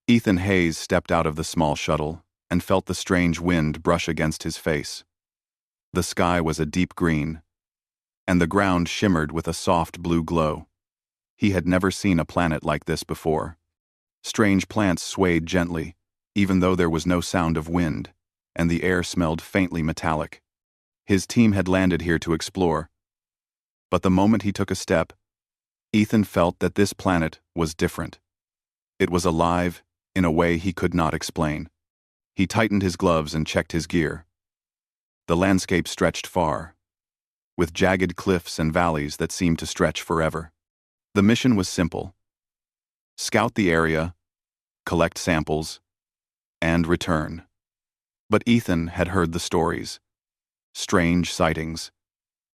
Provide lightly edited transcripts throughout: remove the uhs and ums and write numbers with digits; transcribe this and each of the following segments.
Ethan Hayes stepped out of the small shuttle and felt the strange wind brush against his face. The sky was a deep green, and the ground shimmered with a soft blue glow. He had never seen a planet like this before. Strange plants swayed gently, even though there was no sound of wind, and the air smelled faintly metallic. His team had landed here to explore. But the moment he took a step, Ethan felt that this planet was different. It was alive in a way he could not explain. He tightened his gloves and checked his gear. The landscape stretched far, with jagged cliffs and valleys that seemed to stretch forever. The mission was simple: scout the area, collect samples, and return. But Ethan had heard the stories. Strange sightings,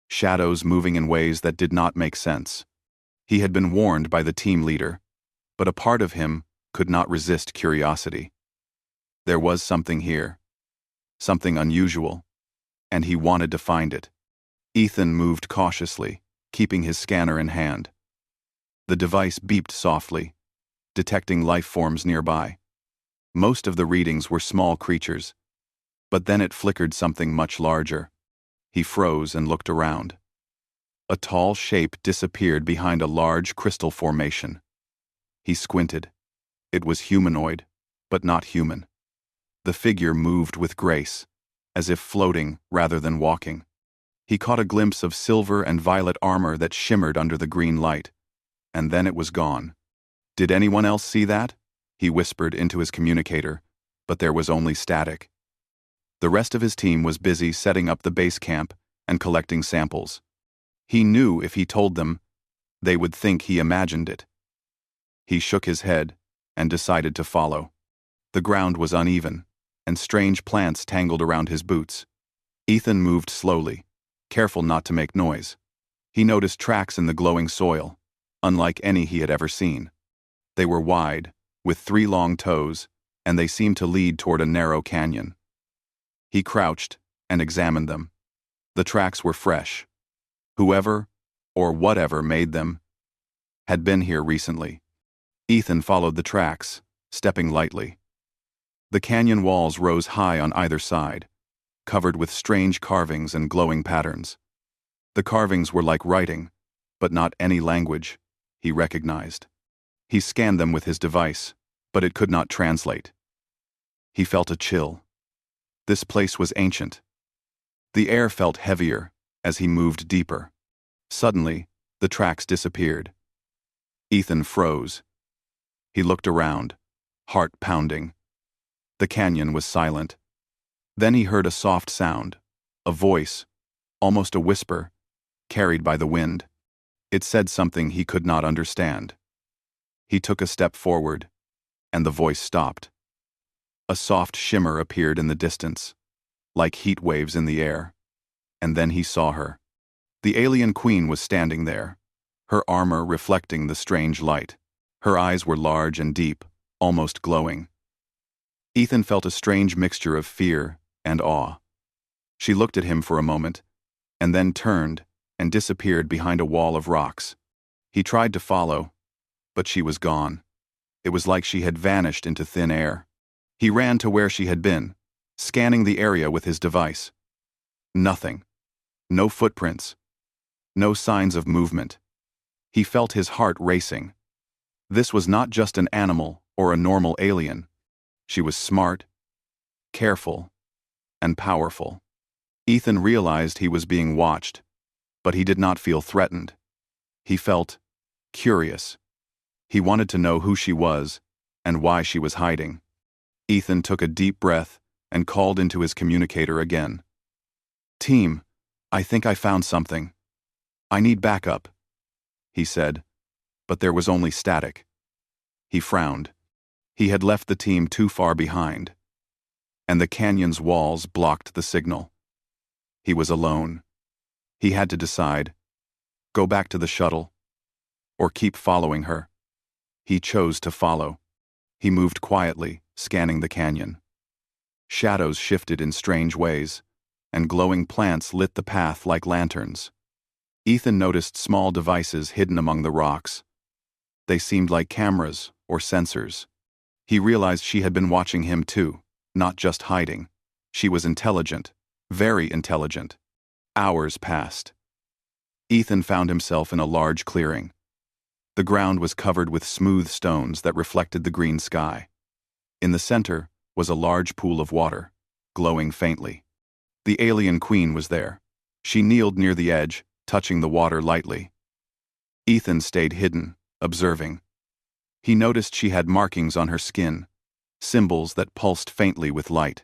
shadows moving in ways that did not make sense. He had been warned by the team leader, but a part of him could not resist curiosity. There was something here, something unusual, and he wanted to find it. Ethan moved cautiously, keeping his scanner in hand. The device beeped softly, detecting life forms nearby. Most of the readings were small creatures, but then it flickered something much larger. He froze and looked around. A tall shape disappeared behind a large crystal formation. He squinted. It was humanoid, but not human. The figure moved with grace, as if floating rather than walking. He caught a glimpse of silver and violet armor that shimmered under the green light, and then it was gone. "Did anyone else see that?" he whispered into his communicator, but there was only static. The rest of his team was busy setting up the base camp and collecting samples. He knew if he told them, they would think he imagined it. He shook his head and decided to follow. The ground was uneven, and strange plants tangled around his boots. Ethan moved slowly, careful not to make noise. He noticed tracks in the glowing soil, unlike any he had ever seen. They were wide, with 3 long toes, and they seemed to lead toward a narrow canyon. He crouched and examined them. The tracks were fresh. Whoever, or whatever made them, had been here recently. Ethan followed the tracks, stepping lightly. The canyon walls rose high on either side, covered with strange carvings and glowing patterns. The carvings were like writing, but not any language he recognized. He scanned them with his device, but it could not translate. He felt a chill. This place was ancient. The air felt heavier as he moved deeper. Suddenly, the tracks disappeared. Ethan froze. He looked around, heart pounding. The canyon was silent. Then he heard a soft sound, a voice, almost a whisper, carried by the wind. It said something he could not understand. He took a step forward, and the voice stopped. A soft shimmer appeared in the distance, like heat waves in the air, and then he saw her. The alien queen was standing there, her armor reflecting the strange light. Her eyes were large and deep, almost glowing. Ethan felt a strange mixture of fear and awe. She looked at him for a moment, and then turned and disappeared behind a wall of rocks. He tried to follow, but she was gone. It was like she had vanished into thin air. He ran to where she had been, scanning the area with his device. Nothing. No footprints. No signs of movement. He felt his heart racing. This was not just an animal or a normal alien. She was smart, careful, and powerful. Ethan realized he was being watched, but he did not feel threatened. He felt curious. He wanted to know who she was and why she was hiding. Ethan took a deep breath and called into his communicator again. "Team, I think I found something. I need backup," he said, but there was only static. He frowned. He had left the team too far behind, and the canyon's walls blocked the signal. He was alone. He had to decide: go back to the shuttle, or keep following her. He chose to follow. He moved quietly, scanning the canyon. Shadows shifted in strange ways, and glowing plants lit the path like lanterns. Ethan noticed small devices hidden among the rocks. They seemed like cameras or sensors. He realized she had been watching him too, not just hiding. She was intelligent, very intelligent. Hours passed. Ethan found himself in a large clearing. The ground was covered with smooth stones that reflected the green sky. In the center was a large pool of water, glowing faintly. The alien queen was there. She kneeled near the edge, touching the water lightly. Ethan stayed hidden, observing. He noticed she had markings on her skin, symbols that pulsed faintly with light.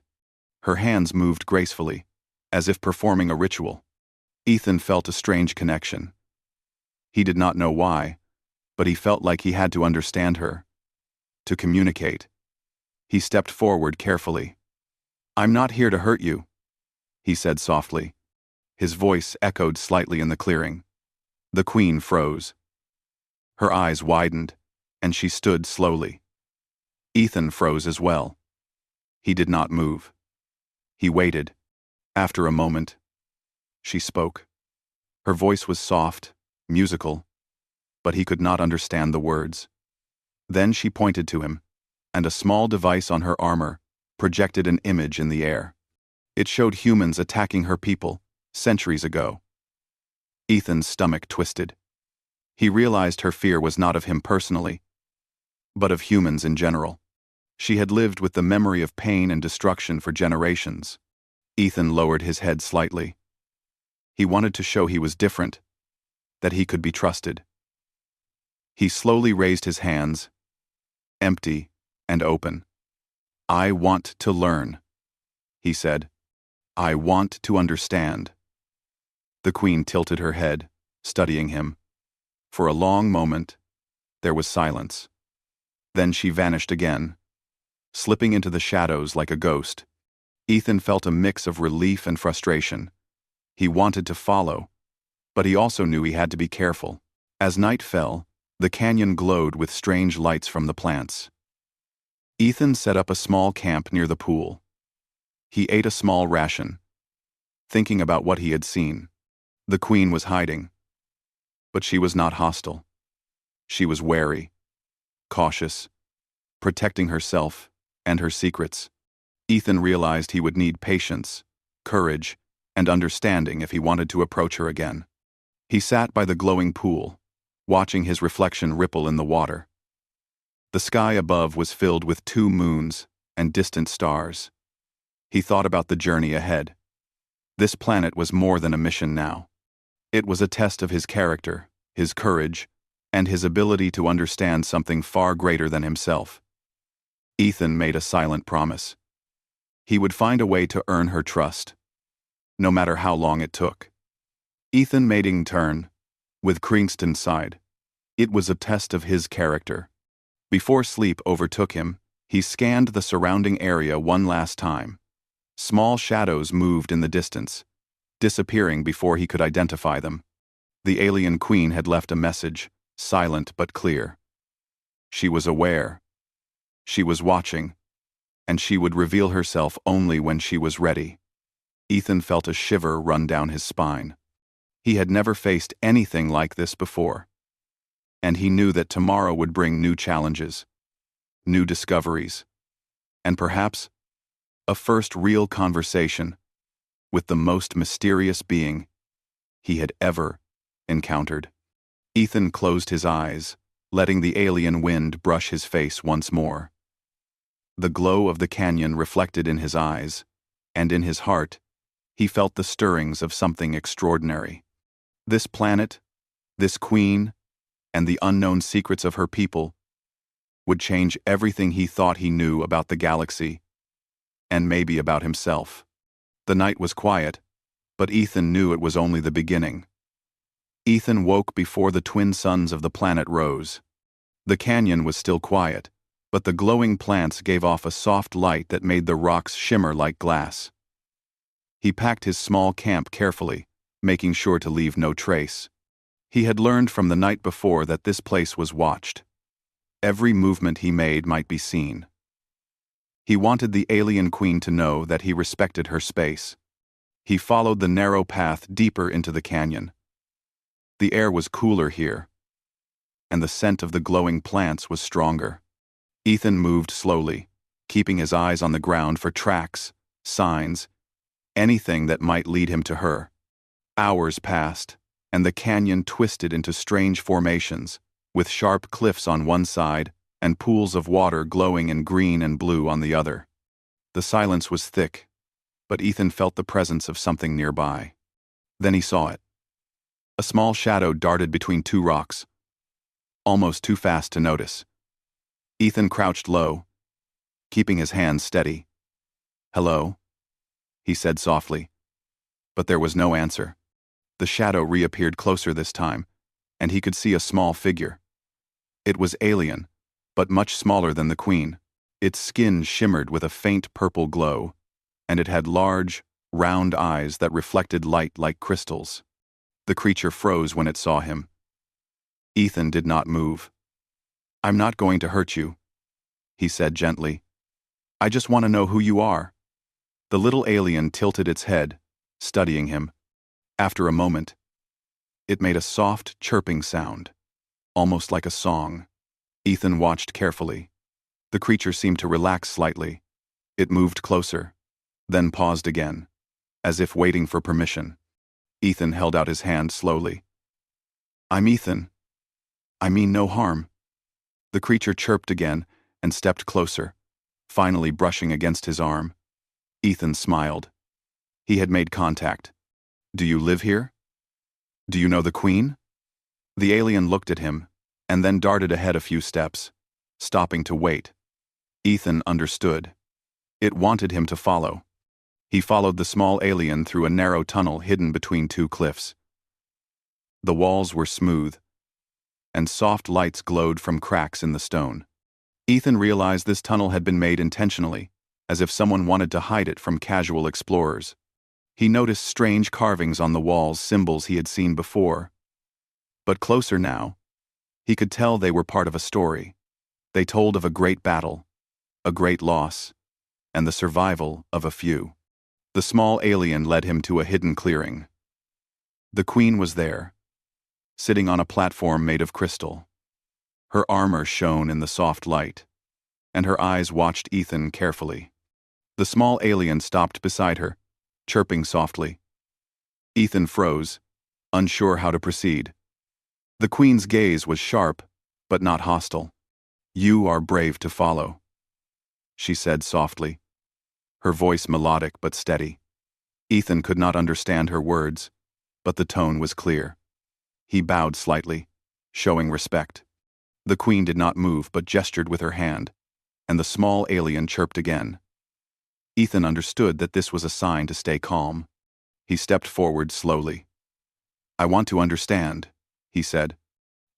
Her hands moved gracefully, as if performing a ritual. Ethan felt a strange connection. He did not know why, but he felt like he had to understand her, to communicate. He stepped forward carefully. "I'm not here to hurt you," he said softly. His voice echoed slightly in the clearing. The queen froze. Her eyes widened, and she stood slowly. Ethan froze as well. He did not move. He waited. After a moment, she spoke. Her voice was soft, musical, but he could not understand the words. Then she pointed to him, and a small device on her armor projected an image in the air. It showed humans attacking her people centuries ago. Ethan's stomach twisted. He realized her fear was not of him personally, but of humans in general. She had lived with the memory of pain and destruction for generations. Ethan lowered his head slightly. He wanted to show he was different, that he could be trusted. He slowly raised his hands, empty and open. "I want to learn," he said. "I want to understand." The queen tilted her head, studying him. For a long moment, there was silence. Then she vanished again, slipping into the shadows like a ghost. Ethan felt a mix of relief and frustration. He wanted to follow, but he also knew he had to be careful. As night fell, the canyon glowed with strange lights from the plants. Ethan set up a small camp near the pool. He ate a small ration, thinking about what he had seen. The queen was hiding, but she was not hostile. She was wary, cautious, protecting herself and her secrets. Ethan realized he would need patience, courage, and understanding if he wanted to approach her again. He sat by the glowing pool, watching his reflection ripple in the water. The sky above was filled with 2 moons and distant stars. He thought about the journey ahead. This planet was more than a mission now. It was a test of his character, his courage, and his ability to understand something far greater than himself. Ethan made a silent promise. He would find a way to earn her trust, no matter how long it took. Ethan made a turn, with Kringston's side. It was a test of his character. Before sleep overtook him, he scanned the surrounding area one last time. Small shadows moved in the distance, disappearing before he could identify them. The alien queen had left a message, silent but clear. She was aware. She was watching, and she would reveal herself only when she was ready. Ethan felt a shiver run down his spine. He had never faced anything like this before, and he knew that tomorrow would bring new challenges, new discoveries, and perhaps a first real conversation with the most mysterious being he had ever encountered. Ethan closed his eyes, letting the alien wind brush his face once more. The glow of the canyon reflected in his eyes, and in his heart, he felt the stirrings of something extraordinary. This planet, this queen, and the unknown secrets of her people would change everything he thought he knew about the galaxy, and maybe about himself. The night was quiet, but Ethan knew it was only the beginning. Ethan woke before the twin suns of the planet rose. The canyon was still quiet, but the glowing plants gave off a soft light that made the rocks shimmer like glass. He packed his small camp carefully, making sure to leave no trace. He had learned from the night before that this place was watched. Every movement he made might be seen. He wanted the alien queen to know that he respected her space. He followed the narrow path deeper into the canyon. The air was cooler here, and the scent of the glowing plants was stronger. Ethan moved slowly, keeping his eyes on the ground for tracks, signs, anything that might lead him to her. Hours passed, and the canyon twisted into strange formations, with sharp cliffs on one side and pools of water glowing in green and blue on the other. The silence was thick, but Ethan felt the presence of something nearby. Then he saw it. A small shadow darted between two rocks, almost too fast to notice. Ethan crouched low, keeping his hands steady. "Hello?" he said softly. But there was no answer. The shadow reappeared closer this time, and he could see a small figure. It was alien, but much smaller than the queen. Its skin shimmered with a faint purple glow, and it had large, round eyes that reflected light like crystals. The creature froze when it saw him. Ethan did not move. "I'm not going to hurt you," he said gently. "I just want to know who you are." The little alien tilted its head, studying him. After a moment, it made a soft, chirping sound, almost like a song. Ethan watched carefully. The creature seemed to relax slightly. It moved closer, then paused again, as if waiting for permission. Ethan held out his hand slowly. "I'm Ethan. I mean no harm." The creature chirped again and stepped closer, finally brushing against his arm. Ethan smiled. He had made contact. "Do you live here? Do you know the queen?" The alien looked at him, and then darted ahead a few steps, stopping to wait. Ethan understood. It wanted him to follow. He followed the small alien through a narrow tunnel hidden between two cliffs. The walls were smooth, and soft lights glowed from cracks in the stone. Ethan realized this tunnel had been made intentionally, as if someone wanted to hide it from casual explorers. He noticed strange carvings on the walls, symbols he had seen before. But closer now, he could tell they were part of a story. They told of a great battle, a great loss, and the survival of a few. The small alien led him to a hidden clearing. The queen was there, sitting on a platform made of crystal. Her armor shone in the soft light, and her eyes watched Ethan carefully. The small alien stopped beside her, chirping softly. Ethan froze, unsure how to proceed. The queen's gaze was sharp, but not hostile. "You are brave to follow," she said softly, her voice melodic but steady. Ethan could not understand her words, but the tone was clear. He bowed slightly, showing respect. The queen did not move but gestured with her hand, and the small alien chirped again. Ethan understood that this was a sign to stay calm. He stepped forward slowly. "I want to understand," he said.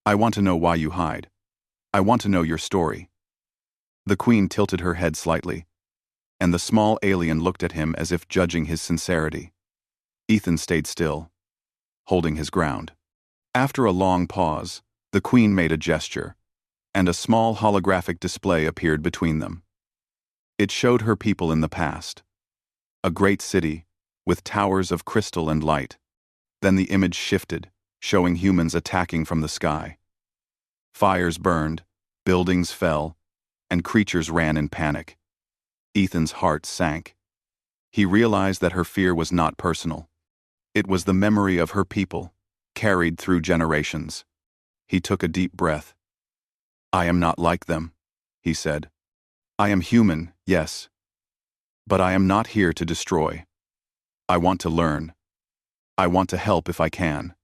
"I want to know why you hide. I want to know your story." The queen tilted her head slightly, and the small alien looked at him as if judging his sincerity. Ethan stayed still, holding his ground. After a long pause, the queen made a gesture, and a small holographic display appeared between them. It showed her people in the past. A great city, with towers of crystal and light. Then the image shifted, showing humans attacking from the sky. Fires burned, buildings fell, and creatures ran in panic. Ethan's heart sank. He realized that her fear was not personal. It was the memory of her people, carried through generations. He took a deep breath. "I am not like them," he said. "I am human, yes. But I am not here to destroy. I want to learn. I want to help if I can."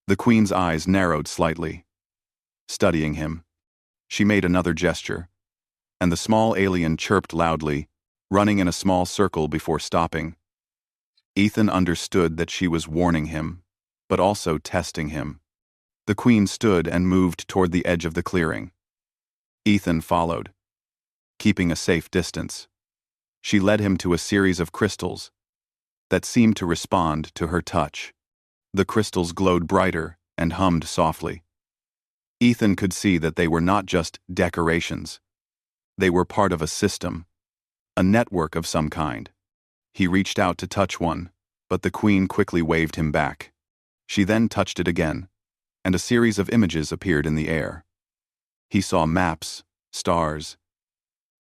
The queen's eyes narrowed slightly, studying him. She made another gesture, and the small alien chirped loudly, running in a small circle before stopping. Ethan understood that she was warning him, but also testing him. The queen stood and moved toward the edge of the clearing. Ethan followed, keeping a safe distance. She led him to a series of crystals that seemed to respond to her touch. The crystals glowed brighter and hummed softly. Ethan could see that they were not just decorations. They were part of a system, a network of some kind. He reached out to touch one, but the queen quickly waved him back. She then touched it again, and a series of images appeared in the air. He saw maps, stars,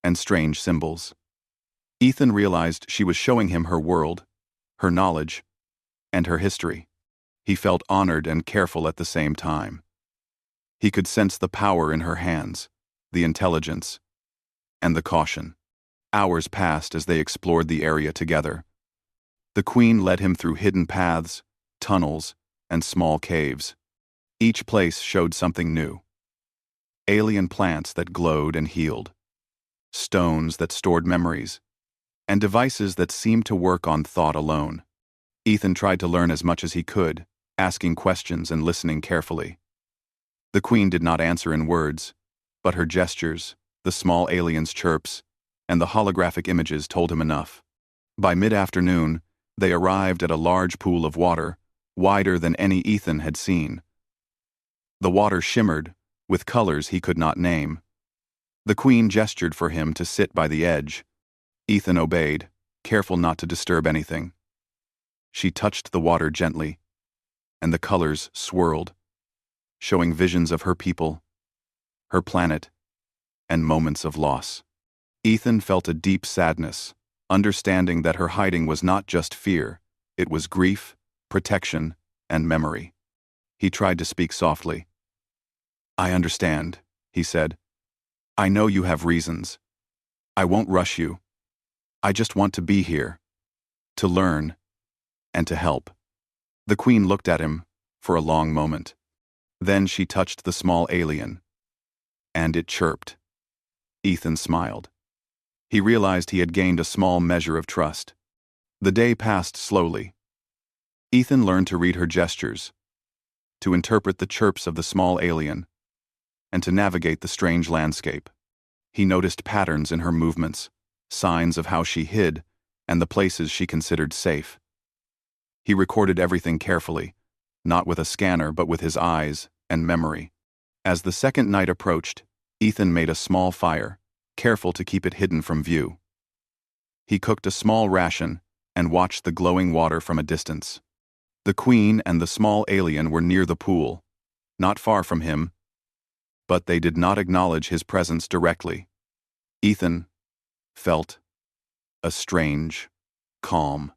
and strange symbols. Ethan realized she was showing him her world, her knowledge, and her history. He felt honored and careful at the same time. He could sense the power in her hands, the intelligence, and the caution. Hours passed as they explored the area together. The Queen led him through hidden paths, tunnels, and small caves. Each place showed something new. Alien plants that glowed and healed, stones that stored memories, and devices that seemed to work on thought alone. Ethan tried to learn as much as he could, asking questions and listening carefully. The Queen did not answer in words, but her gestures, the small aliens' chirps, and the holographic images told him enough. By mid-afternoon, they arrived at a large pool of water, wider than any Ethan had seen. The water shimmered, with colors he could not name. The Queen gestured for him to sit by the edge. Ethan obeyed, careful not to disturb anything. She touched the water gently, and the colors swirled, showing visions of her people, her planet, and moments of loss. Ethan felt a deep sadness, understanding that her hiding was not just fear, it was grief, protection, and memory. He tried to speak softly. "I understand," he said. "I know you have reasons. I won't rush you. I just want to be here, to learn, and to help." The Queen looked at him for a long moment. Then she touched the small alien, and it chirped. Ethan smiled. He realized he had gained a small measure of trust. The day passed slowly. Ethan learned to read her gestures, to interpret the chirps of the small alien, and to navigate the strange landscape. He noticed patterns in her movements, signs of how she hid, and the places she considered safe. He recorded everything carefully, not with a scanner but with his eyes and memory. As the second night approached, Ethan made a small fire, careful to keep it hidden from view. He cooked a small ration and watched the glowing water from a distance. The Queen and the small alien were near the pool, not far from him, but they did not acknowledge his presence directly. Ethan felt a strange calm.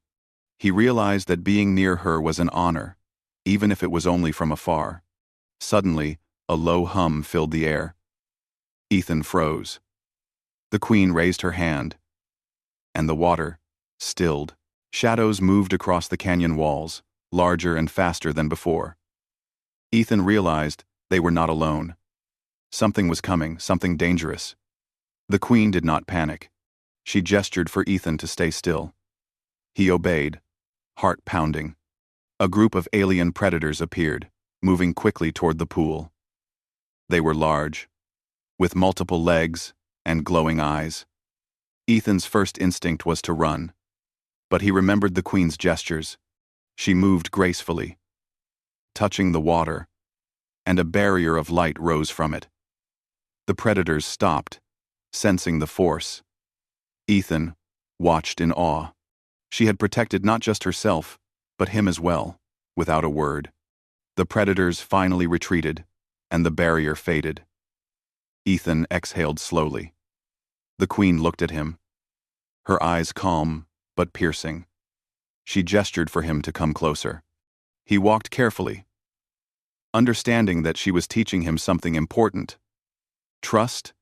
He realized that being near her was an honor, even if it was only from afar. Suddenly, a low hum filled the air. Ethan froze. The Queen raised her hand, and the water stilled. Shadows moved across the canyon walls, larger and faster than before. Ethan realized they were not alone. Something was coming, something dangerous. The Queen did not panic. She gestured for Ethan to stay still. He obeyed, heart pounding. A group of alien predators appeared, moving quickly toward the pool. They were large, with multiple legs and glowing eyes. Ethan's first instinct was to run, but he remembered the Queen's gestures. She moved gracefully, touching the water, and a barrier of light rose from it. The predators stopped, sensing the force. Ethan watched in awe. She had protected not just herself, but him as well, without a word. The predators finally retreated, and the barrier faded. Ethan exhaled slowly. The Queen looked at him, her eyes calm but piercing. She gestured for him to come closer. He walked carefully, understanding that she was teaching him something important: trust,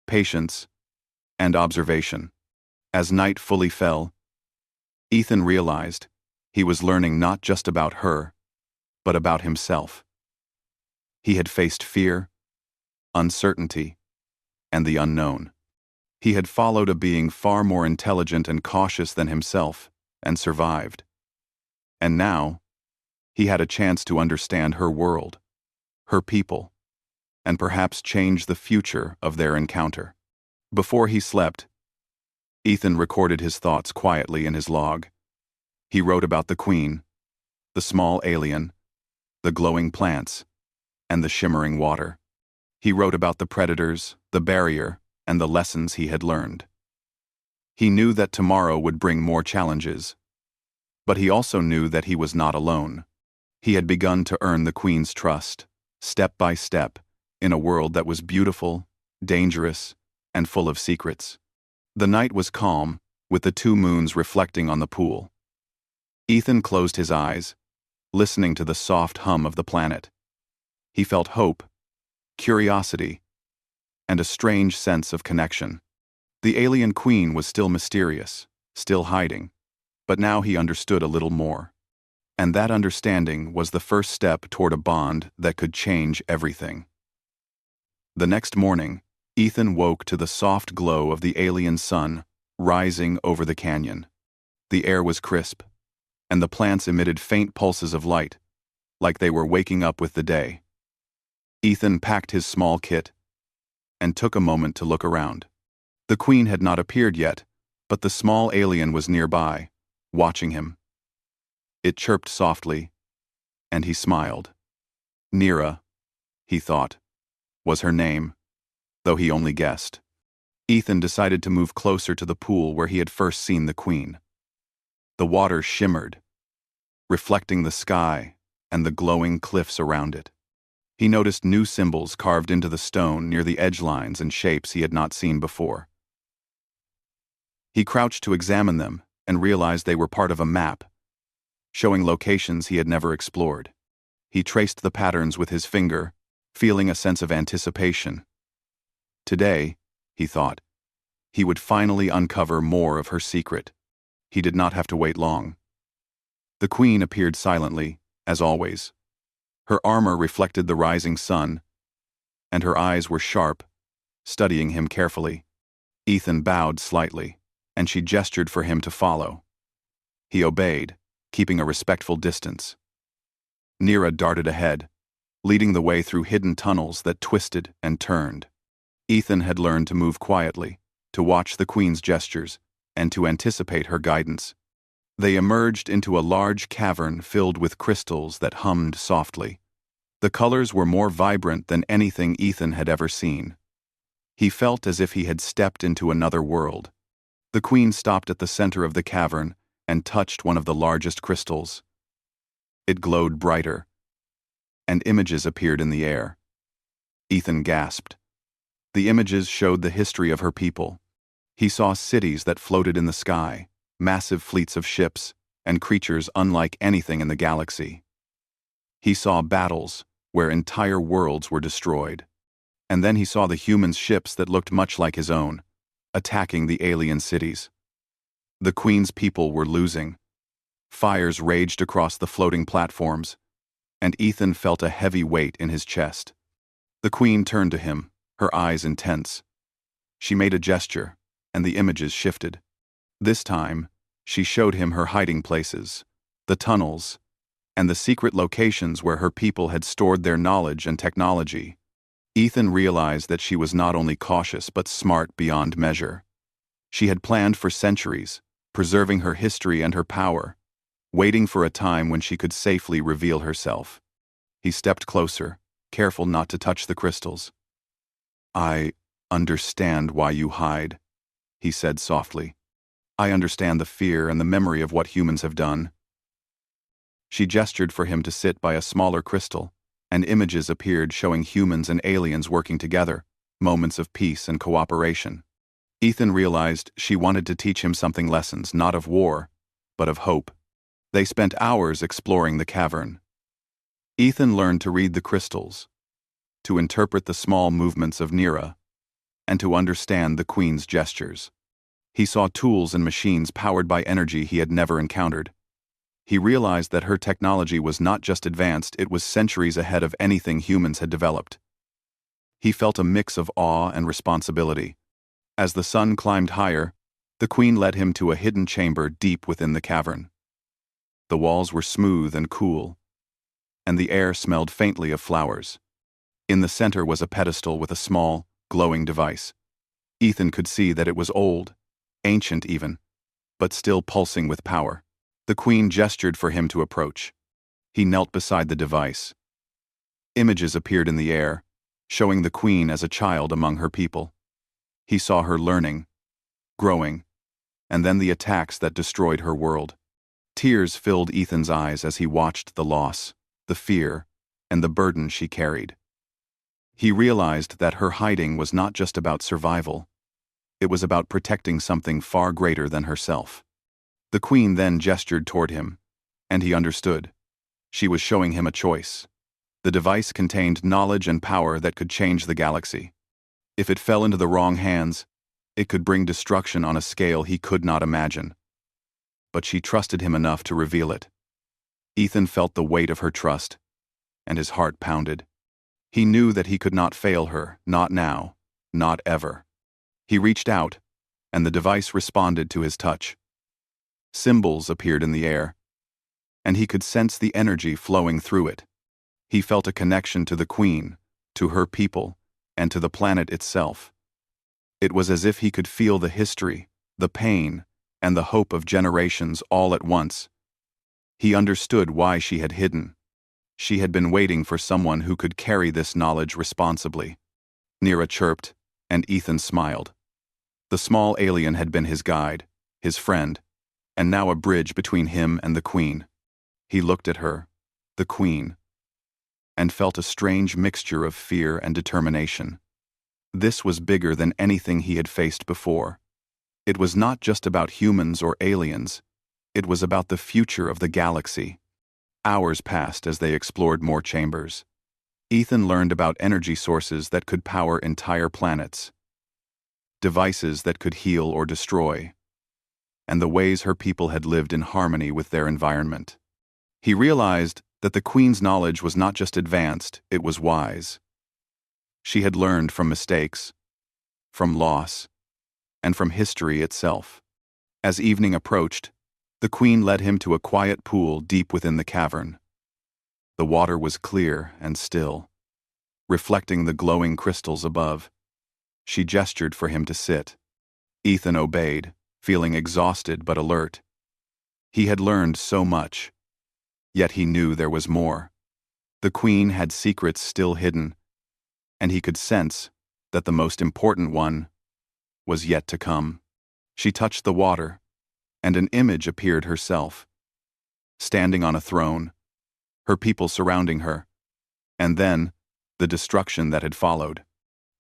patience, and observation. As night fully fell, Ethan realized he was learning not just about her, but about himself. He had faced fear, uncertainty, and the unknown. He had followed a being far more intelligent and cautious than himself, and survived. And now, he had a chance to understand her world, her people, and perhaps change the future of their encounter. Before he slept, Ethan recorded his thoughts quietly in his log. He wrote about the Queen, the small alien, the glowing plants, and the shimmering water. He wrote about the predators, the barrier, and the lessons he had learned. He knew that tomorrow would bring more challenges, but he also knew that he was not alone. He had begun to earn the Queen's trust, step by step, in a world that was beautiful, dangerous, and full of secrets. The night was calm, with the two moons reflecting on the pool. Ethan closed his eyes, listening to the soft hum of the planet. He felt hope, curiosity, and a strange sense of connection. The alien queen was still mysterious, still hiding, but now he understood a little more. And that understanding was the first step toward a bond that could change everything. The next morning, Ethan woke to the soft glow of the alien sun rising over the canyon. The air was crisp, and the plants emitted faint pulses of light, like they were waking up with the day. Ethan packed his small kit and took a moment to look around. The queen had not appeared yet, but the small alien was nearby, watching him. It chirped softly, and he smiled. Nira, he thought, was her name, though he only guessed. Ethan decided to move closer to the pool where he had first seen the queen. The water shimmered, reflecting the sky and the glowing cliffs around it. He noticed new symbols carved into the stone near the edge lines and shapes he had not seen before. He crouched to examine them and realized they were part of a map, showing locations he had never explored. He traced the patterns with his finger, feeling a sense of anticipation. Today, he thought, he would finally uncover more of her secret. He did not have to wait long. The queen appeared silently, as always. Her armor reflected the rising sun, and her eyes were sharp, studying him carefully. Ethan bowed slightly, and she gestured for him to follow. He obeyed, keeping a respectful distance. Nira darted ahead, leading the way through hidden tunnels that twisted and turned. Ethan had learned to move quietly, to watch the queen's gestures, and to anticipate her guidance. They emerged into a large cavern filled with crystals that hummed softly. The colors were more vibrant than anything Ethan had ever seen. He felt as if he had stepped into another world. The queen stopped at the center of the cavern and touched one of the largest crystals. It glowed brighter, and images appeared in the air. Ethan gasped. The images showed the history of her people. He saw cities that floated in the sky, massive fleets of ships, and creatures unlike anything in the galaxy. He saw battles where entire worlds were destroyed. And then he saw the humans' ships that looked much like his own, attacking the alien cities. The queen's people were losing. Fires raged across the floating platforms, and Ethan felt a heavy weight in his chest. The queen turned to him, her eyes intense. She made a gesture, and the images shifted. This time, she showed him her hiding places, the tunnels, and the secret locations where her people had stored their knowledge and technology. Ethan realized that she was not only cautious but smart beyond measure. She had planned for centuries, preserving her history and her power, waiting for a time when she could safely reveal herself. He stepped closer, careful not to touch the crystals. "I understand why you hide," he said softly. "I understand the fear and the memory of what humans have done." She gestured for him to sit by a smaller crystal, and images appeared showing humans and aliens working together, moments of peace and cooperation. Ethan realized she wanted to teach him something lessons not of war, but of hope. They spent hours exploring the cavern. Ethan learned to read the crystals, to interpret the small movements of Nira, and to understand the queen's gestures. He saw tools and machines powered by energy he had never encountered. He realized that her technology was not just advanced, it was centuries ahead of anything humans had developed. He felt a mix of awe and responsibility. As the sun climbed higher, the queen led him to a hidden chamber deep within the cavern. The walls were smooth and cool, and the air smelled faintly of flowers. In the center was a pedestal with a small, glowing device. Ethan could see that it was old, ancient even, but still pulsing with power. The queen gestured for him to approach. He knelt beside the device. Images appeared in the air, showing the queen as a child among her people. He saw her learning, growing, and then the attacks that destroyed her world. Tears filled Ethan's eyes as he watched the loss, the fear, and the burden she carried. He realized that her hiding was not just about survival. It was about protecting something far greater than herself. The Queen then gestured toward him, and he understood. She was showing him a choice. The device contained knowledge and power that could change the galaxy. If it fell into the wrong hands, it could bring destruction on a scale he could not imagine. But she trusted him enough to reveal it. Ethan felt the weight of her trust, and his heart pounded. He knew that he could not fail her, not now, not ever. He reached out, and the device responded to his touch. Symbols appeared in the air, and he could sense the energy flowing through it. He felt a connection to the Queen, to her people, and to the planet itself. It was as if he could feel the history, the pain, and the hope of generations all at once. He understood why she had hidden. She had been waiting for someone who could carry this knowledge responsibly. Nira chirped, and Ethan smiled. The small alien had been his guide, his friend, and now a bridge between him and the Queen. He looked at her, the Queen, and felt a strange mixture of fear and determination. This was bigger than anything he had faced before. It was not just about humans or aliens. It was about the future of the galaxy. Hours passed as they explored more chambers. Ethan learned about energy sources that could power entire planets, devices that could heal or destroy, and the ways her people had lived in harmony with their environment. He realized that the Queen's knowledge was not just advanced, it was wise. She had learned from mistakes, from loss, and from history itself. As evening approached, the Queen led him to a quiet pool deep within the cavern. The water was clear and still, reflecting the glowing crystals above. She gestured for him to sit. Ethan obeyed, feeling exhausted but alert. He had learned so much, yet he knew there was more. The Queen had secrets still hidden, and he could sense that the most important one was yet to come. She touched the water, and an image appeared herself, standing on a throne, her people surrounding her, and then the destruction that had followed.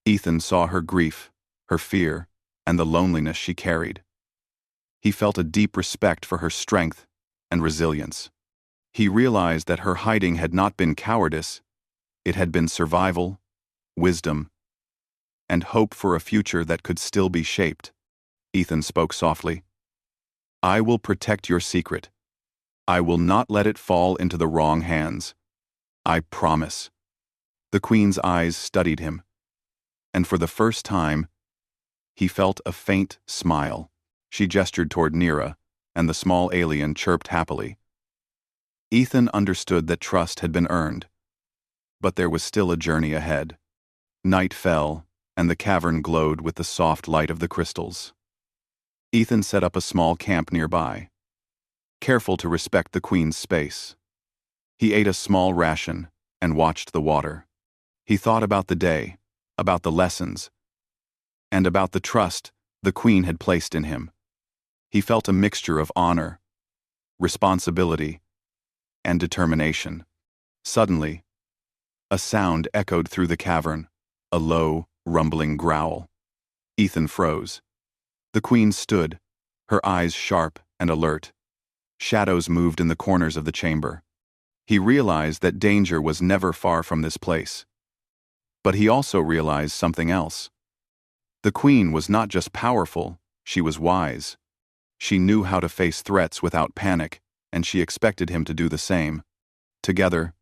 Ethan saw her grief, her fear, and the loneliness she carried. He felt a deep respect for her strength and resilience. He realized that her hiding had not been cowardice, it had been survival, wisdom, and hope for a future that could still be shaped. Ethan spoke softly. "I will protect your secret. I will not let it fall into the wrong hands. I promise." The Queen's eyes studied him, and for the first time, he felt a faint smile. She gestured toward Nira, and the small alien chirped happily. Ethan understood that trust had been earned, but there was still a journey ahead. Night fell, and the cavern glowed with the soft light of the crystals. Ethan set up a small camp nearby, careful to respect the Queen's space. He ate a small ration and watched the water. He thought about the day, about the lessons, and about the trust the Queen had placed in him. He felt a mixture of honor, responsibility, and determination. Suddenly, a sound echoed through the cavern, a low, rumbling growl. Ethan froze. The Queen stood, her eyes sharp and alert. Shadows moved in the corners of the chamber. He realized that danger was never far from this place. But he also realized something else. The Queen was not just powerful, she was wise. She knew how to face threats without panic, and she expected him to do the same. Together,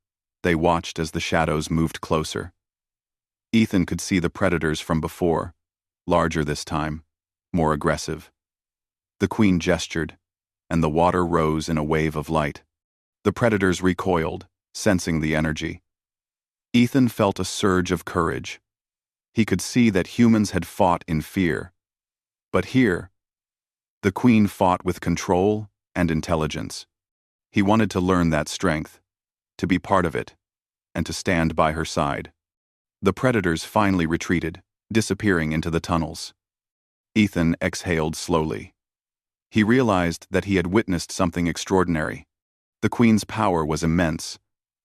they watched as the shadows moved closer. Ethan could see the predators from before, larger this time, more aggressive. The Queen gestured, and the water rose in a wave of light. The predators recoiled, sensing the energy. Ethan felt a surge of courage. He could see that humans had fought in fear. But here, the Queen fought with control and intelligence. He wanted to learn that strength, to be part of it, and to stand by her side. The predators finally retreated, disappearing into the tunnels. Ethan exhaled slowly. He realized that he had witnessed something extraordinary. The Queen's power was immense,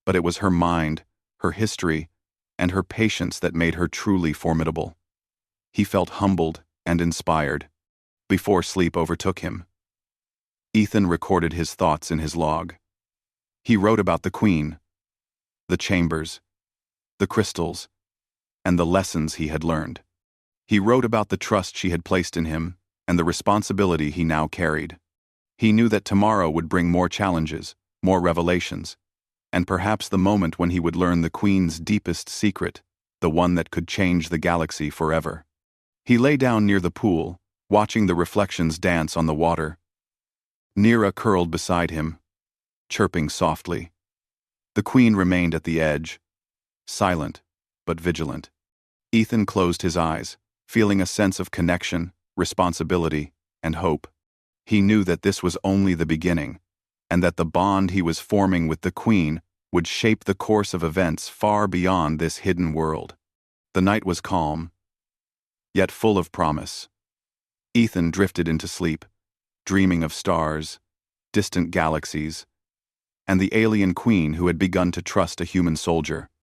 but it was her mind, her history, and her patience that made her truly formidable. He felt humbled and inspired before sleep overtook him. Ethan recorded his thoughts in his log. He wrote about the Queen, the chambers, the crystals, and the lessons he had learned. He wrote about the trust she had placed in him and the responsibility he now carried. He knew that tomorrow would bring more challenges, more revelations, and perhaps the moment when he would learn the Queen's deepest secret, the one that could change the galaxy forever. He lay down near the pool, watching the reflections dance on the water. Nira curled beside him, chirping softly. The Queen remained at the edge, silent but vigilant. Ethan closed his eyes, feeling a sense of connection, responsibility, and hope. He knew that this was only the beginning, and that the bond he was forming with the Queen would shape the course of events far beyond this hidden world. The night was calm, yet full of promise. Ethan drifted into sleep, dreaming of stars, distant galaxies, and the alien Queen who had begun to trust a human soldier.